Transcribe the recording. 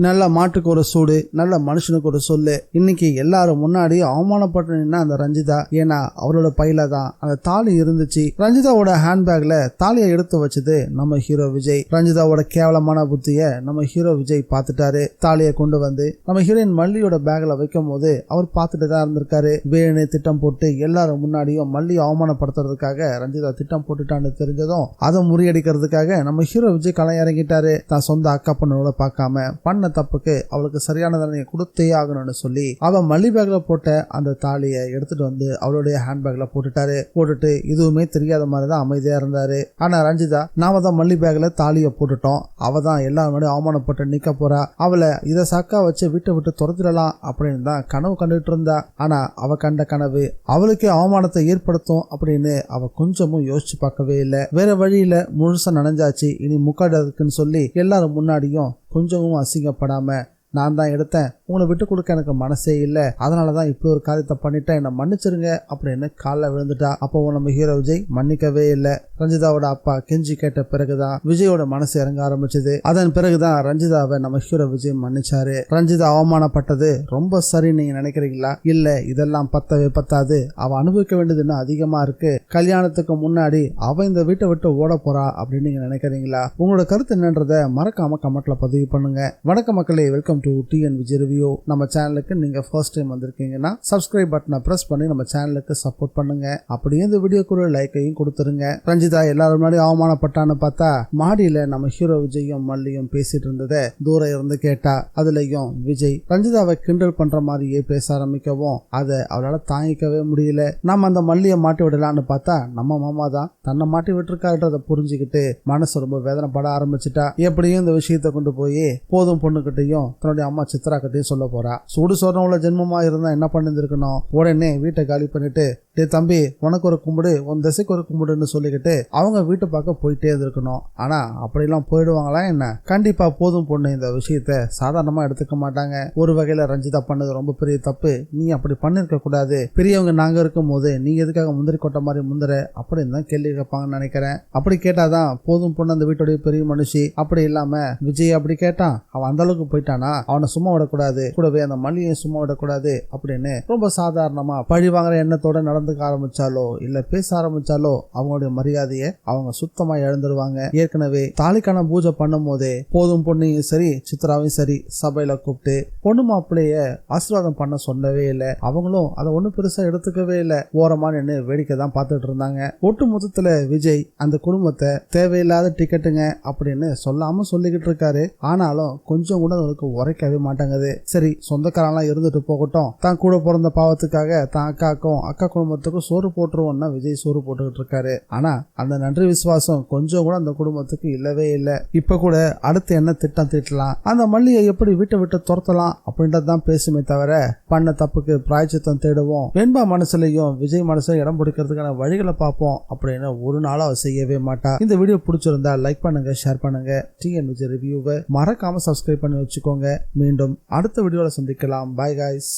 நல்ல மாட்டுக்கு ஒரு சூடு, நல்ல மனுஷனுக்கு ஒரு சொல்லு. இன்னைக்கு எல்லாரும் முன்னாடி அவமானப்பட்டு நின்னா அந்த ரஞ்சிதா. ஏன்னா அவரோட பையில தான் அந்த தாலி இருந்துச்சு. ரஞ்சிதாவோட ஹேண்ட்பேக்ல தாலியை எடுத்து வச்சது நம்ம ஹீரோ விஜய். ரஞ்சிதாவோட கேவலமான புத்திய நம்ம ஹீரோ விஜய் பார்த்துட்டாரு. தாலியை கொண்டு வந்து நம்ம ஹீரோயின் மல்லியோட பேக்ல வைக்கும் போது அவர் பார்த்துட்டு தான் இருந்திருக்காரு. வேணு திட்டம் போட்டு எல்லாரும் முன்னாடியும் மல்லியை அவமானப்படுத்துறதுக்காக ரஞ்சிதா திட்டம் போட்டுட்டான்னு தெரிஞ்சதும் அதை முறியடிக்கிறதுக்காக நம்ம ஹீரோ விஜய் களம் இறங்கிட்டாரு. தான் சொந்த அக்கா பொண்ணோட பார்க்காம பண்ண தப்புக்கு அவளுக்கு சரியான தண்டனை கொடுத்தே ஆகணும்னு சொல்லி அவ மல்லி பேக்ல போட்ட அந்த தாலியை எடுத்துட்டு வந்து அவளுடைய ஹேண்ட்பேக்ல போட்டுட்டு இதுவுமே தெரியாத மாதிரிதான் அமைதியா இருந்தாரு. ஆனா ரஞ்சிதா, நாம தான் மல்லி பேக்ல தாலியை போட்டுட்டோம், அவ தான் எல்லாரும் அவமானப்பட்டு நிக்க போறா, அவளை இதை சக்கா வச்சு விட்டு துரத்திடலாம் அப்படின்னு தான் கனவு கண்டுட்டு இருந்தா. ஆனா அவ கண்ட கனவு அவளுக்கே அவமானத்தை ஏற்படுத்தும் அப்படின்னு அவ கொஞ்சமும் யோசிச்சு பார்க்கவே இல்லை. வேற வழியில முழுசா நனைஞ்சாச்சு, இனி முக்காடுறதுக்குன்னு சொல்லி எல்லாரும் முன்னாடியும் கொஞ்சமும் அசிங்கப்படாம நான் தான் எடுத்தேன், உங்களை விட்டு கொடுக்க எனக்கு மனசே இல்லை, அதனாலதான் இப்படி ஒரு காரியத்தை பண்ணிட்டேன், என்ன மன்னிச்சிருங்க அப்படின்னு காலில் விழுந்துட்டா. அப்போ நம்ம ஹீரோ விஜய் மன்னிக்கவே இல்லை. ரஞ்சிதாவோட அப்பா கெஞ்சி கேட்ட பிறகுதான் விஜயோட மனசு இறங்க ஆரம்பிச்சது. அதன் பிறகுதான் ரஞ்சிதாவை நம்ம ஹீரோ விஜய் மன்னிச்சாரு. ரஞ்சிதா அவமானப்பட்டது ரொம்ப சரி நீங்க நினைக்கிறீங்களா? இல்ல, இதெல்லாம் பத்தவே பத்தாது, அவ அனுபவிக்க வேண்டியதுன்னு அதிகமா இருக்கு. கல்யாணத்துக்கு முன்னாடி அவ இந்த வீட்டை விட்டு ஓட போறா அப்படின்னு நீங்க நினைக்கிறீங்களா? உங்களோட கருத்து என்னன்றத மறக்காம கமெண்ட்ல பதிவு பண்ணுங்க. வணக்கம் மக்களே, welcome to TN Vijay review. நம்ம சேனலுக்கு நீங்க ஃபர்ஸ்ட் டைம் வந்திருக்கீங்கன்னா சப்ஸ்கிரைப் பட்டனை பிரஸ் பண்ணி நம்ம சேனலுக்கு சப்போர்ட் பண்ணுங்க. அப்படியே இந்த வீடியோக்கு லைக்கையும் கொடுத்துருங்க. ரஞ்சிதா எல்லாரும் முன்னாடி அவமானப்பட்டான்னு பார்த்தா மாடியில நம்ம ஹீரோ விஜயும் மல்லியும் பேசிட்டு இருந்ததை தூரம் இருந்து கேட்டா. அதுலயும் விஜய் ரஞ்சிதாவை கிண்டல் பண்ற மாதிரியே பேச ஆரம்பிக்கவும் அதை அவளால தாங்கிக்கவே முடியல. நம்ம அந்த மல்லியை மாட்டி விடலான்னு பார்த்தா நம்ம மாமா தான் தன்னை மாட்டி விட்டுருக்காருன்றதை புரிஞ்சுக்கிட்டு மனசு ரொம்ப வேதனைப்பட ஆரம்பிச்சுட்டா. எப்படியும் இந்த விஷயத்தை கொண்டு போய் போதும் பொண்ணுகிட்டையும் தன்னுடைய அம்மா சித்ரா கிட்டையும் சொல்ல போறா. சூடு சொன்னவங்கள ஜென்மமா இருந்தா என்ன பண்ணிருக்கணும்? உடனே வீட்டை காலி பண்ணிட்டு, டே தம்பி, உனக்கு ஒரு கும்பிடு, உன் திசைக்கு ஒரு கும்பிடுன்னு சொல்லிக்கிட்டு அவங்க வீட்டை பார்க்க போயிட்டே இருந்திருக்கணும். ஆனா அப்படிலாம் போயிடுவாங்களா என்ன? கண்டிப்பா போதும் பொண்ணு இந்த விஷயத்த சாதாரணமா எடுத்துக்க மாட்டாங்க. ஒரு வகையில ரஞ்சிதா பண்ணது ரொம்ப பெரிய தப்பு, நீ அப்படி பண்ணிருக்க கூடாது, பெரியவங்க நாங்க இருக்கும் போது நீங்க எதுக்காக முந்திரி கொட்ட மாதிரி முந்திர அப்படின்னு தான் கேள்வி கேட்பாங்கன்னு நினைக்கிறேன். அப்படி கேட்டாதான் போதும் பொண்ணு அந்த வீட்டுடைய பெரிய மனுஷி. அப்படி இல்லாம விஜய் அப்படி கேட்டான், அவன் அந்த அளவுக்கு போயிட்டானா, அவனை சும்மா விடக்கூடாது, கூடவே அந்த மல்லியை சும்மா விடக்கூடாது அப்படின்னு ரொம்ப சாதாரணமா பழி வாங்குற எண்ணத்தோட நடந்துக்க ஆரம்பிச்சாலோ இல்ல பேச ஆரம்பிச்சாலோ அவங்களுடைய மரியாதையை அவங்க சுத்தமா இழந்துருவாங்க. ஏற்கனவே தாலிக்கான பூஜை பண்ணும் போதே போதும் பொண்ணையும் சரி சித்ராவையும் சரி சபையில கூப்பிட்டு பொண்ணு மாப்பிள்ளைய ஆசீர்வாதம் பண்ண சொல்லவே இல்லை. அவங்களும் அதை ஒண்ணு பெருசா எடுத்துக்கவே இல்லை. ஓரமா நின்று வேடிக்கை தான் பார்த்துட்டு இருந்தாங்க. ஒட்டு மொத்தத்துல விஜய் அந்த குடும்பத்தை தேவையில்லாத டிக்கெட்டுங்க அப்படின்னு சொல்லாம சொல்லிக்கிட்டு இருக்காரு. ஆனாலும் கொஞ்சம் கூட அவருக்கு உரைக்கவே மாட்டாங்குது. சரி, சொந்தக்காரெல்லாம் இருந்துட்டு போகட்டும், தான் கூட பிறந்த பாவத்துக்காக தான் அக்காக்கும் அக்கா குடும்பத்துக்கும் சோறு போட்டுருவோம்னா விஜய் சோறு போட்டுக்கிட்டு இருக்காரு. ஆனா அந்த நன்றி விசுவாசம் கொஞ்சம் கூட அந்த குடும்பத்துக்கு இல்லவே இல்லை. இப்ப கூட அடுத்து என்ன திட்டம் தீட்டலாம், அந்த மல்லியை எப்படி வீட்டை விட்டு துரத்தலாம் அப்படின்றதான் பேசுமே தவிர பண்ண தப்புக்கு பிராயச்சித்தம் தேடுவோம், வெண்பா மனசுலயும் விஜய் மனசுல இடம் பிடிக்கிறதுக்கான வழிகளை பார்ப்போம் அப்படின்னு ஒரு நாளும் அவ செய்யவே மாட்டா. இந்த வீடியோ பிடிச்சிருந்தா லைக் பண்ணுங்க, ஷேர் பண்ணுங்க. TN விஜய் ரிவ்யூவை மறக்காம சப்ஸ்கிரைப் பண்ணி வச்சுக்கோங்க. மீண்டும் அடுத்த வீடியோல சந்திக்கலாம். Bye guys.